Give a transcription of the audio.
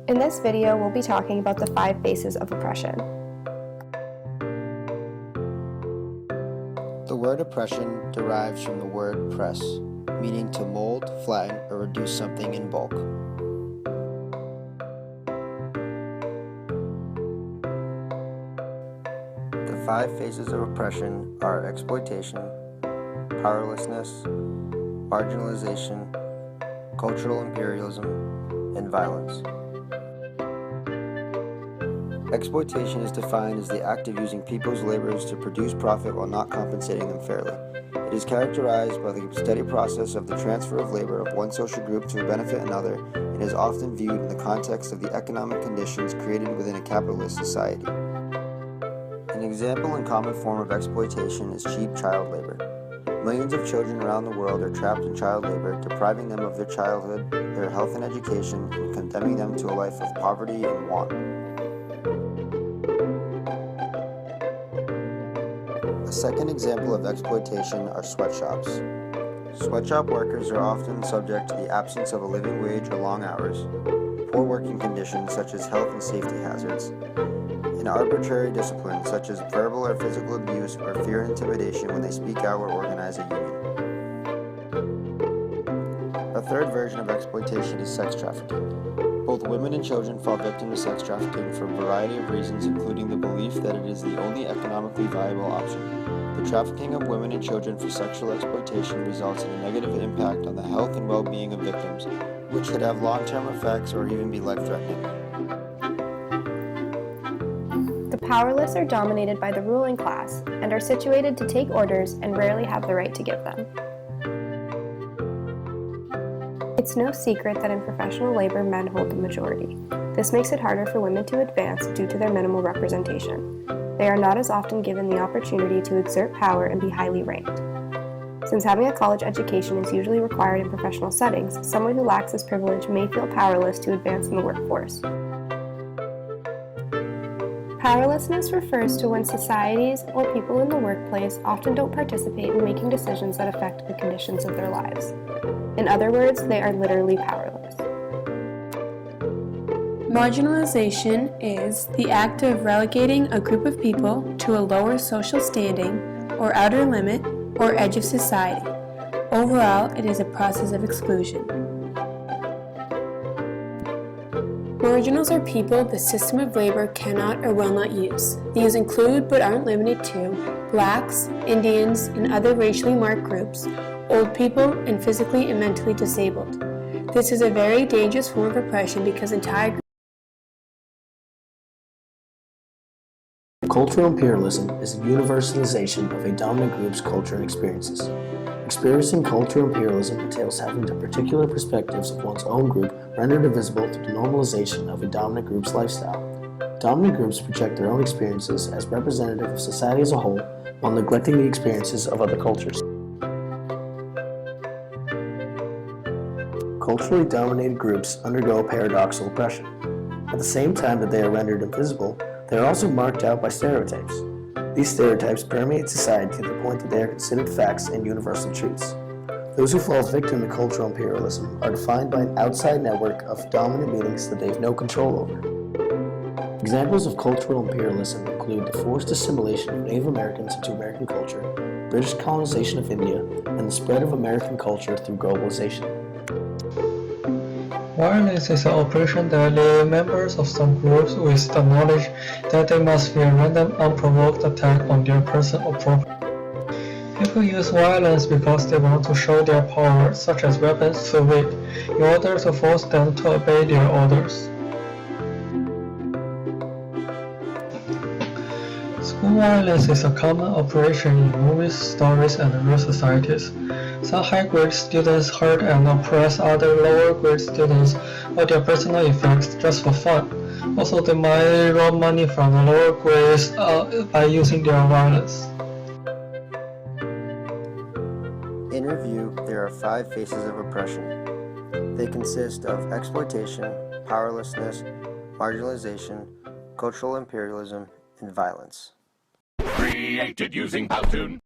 In this video, we'll be talking about the 5 faces of oppression. The word oppression derives from the word press, meaning to mold, flatten, or reduce something in bulk. The 5 phases of oppression are exploitation, powerlessness, marginalization, cultural imperialism, and violence. Exploitation is defined as the act of using people's labors to produce profit while not compensating them fairly. It is characterized by the steady process of the transfer of labor of one social group to benefit another, and is often viewed in the context of the economic conditions created within a capitalist society. An example and common form of exploitation is cheap child labor. Millions of children around the world are trapped in child labor, depriving them of their childhood, their health and education, and condemning them to a life of poverty and want. A second example of exploitation are sweatshops. Sweatshop workers are often subject to the absence of a living wage or long hours, poor working conditions such as health and safety hazards, and arbitrary discipline such as verbal or physical abuse or fear and intimidation when they speak out or organize a union. A third version of exploitation is sex trafficking. Both women and children fall victim to sex trafficking for a variety of reasons, including the belief that it is the only economically viable option. The trafficking of women and children for sexual exploitation results in a negative impact on the health and well-being of victims, which could have long-term effects or even be life-threatening. The powerless are dominated by the ruling class and are situated to take orders and rarely have the right to give them. It's no secret that in professional labor, men hold the majority. This makes it harder for women to advance due to their minimal representation. They are not as often given the opportunity to exert power and be highly ranked. Since having a college education is usually required in professional settings, someone who lacks this privilege may feel powerless to advance in the workforce. Powerlessness refers to when societies or people in the workplace often don't participate in making decisions that affect the conditions of their lives. In other words, they are literally powerless. Marginalization is the act of relegating a group of people to a lower social standing or outer limit or edge of society. Overall, it is a process of exclusion. Marginals are people the system of labor cannot or will not use. These include, but aren't limited to, blacks, Indians, and other racially marked groups, old people, and physically and mentally disabled. This is a very dangerous form of oppression because entire Cultural imperialism is the universalization of a dominant group's culture and experiences. Experiencing cultural imperialism entails having the particular perspectives of one's own group rendered invisible through the normalization of a dominant group's lifestyle. Dominant groups project their own experiences as representative of society as a whole while neglecting the experiences of other cultures. Culturally dominated groups undergo paradoxical oppression. At the same time that they are rendered invisible, they are also marked out by stereotypes. These stereotypes permeate society to the point that they are considered facts and universal truths. Those who fall victim to cultural imperialism are defined by an outside network of dominant meanings that they have no control over. Examples of cultural imperialism include the forced assimilation of Native Americans into American culture, British colonization of India, and the spread of American culture through globalization. Violence is an operation that leads members of some groups with the knowledge that they must fear random unprovoked attack on their person or property. People use violence because they want to show their power, such as weapons to wit, in order to force them to obey their orders. School violence is a common operation in movies, stories, and real societies. Some high-grade students hurt and oppress other lower-grade students or their personal effects just for fun. Also, they might rob money from the lower grades by using their violence. In review, there are 5 faces of oppression. They consist of exploitation, powerlessness, marginalization, cultural imperialism, and violence. Created using Powtoon.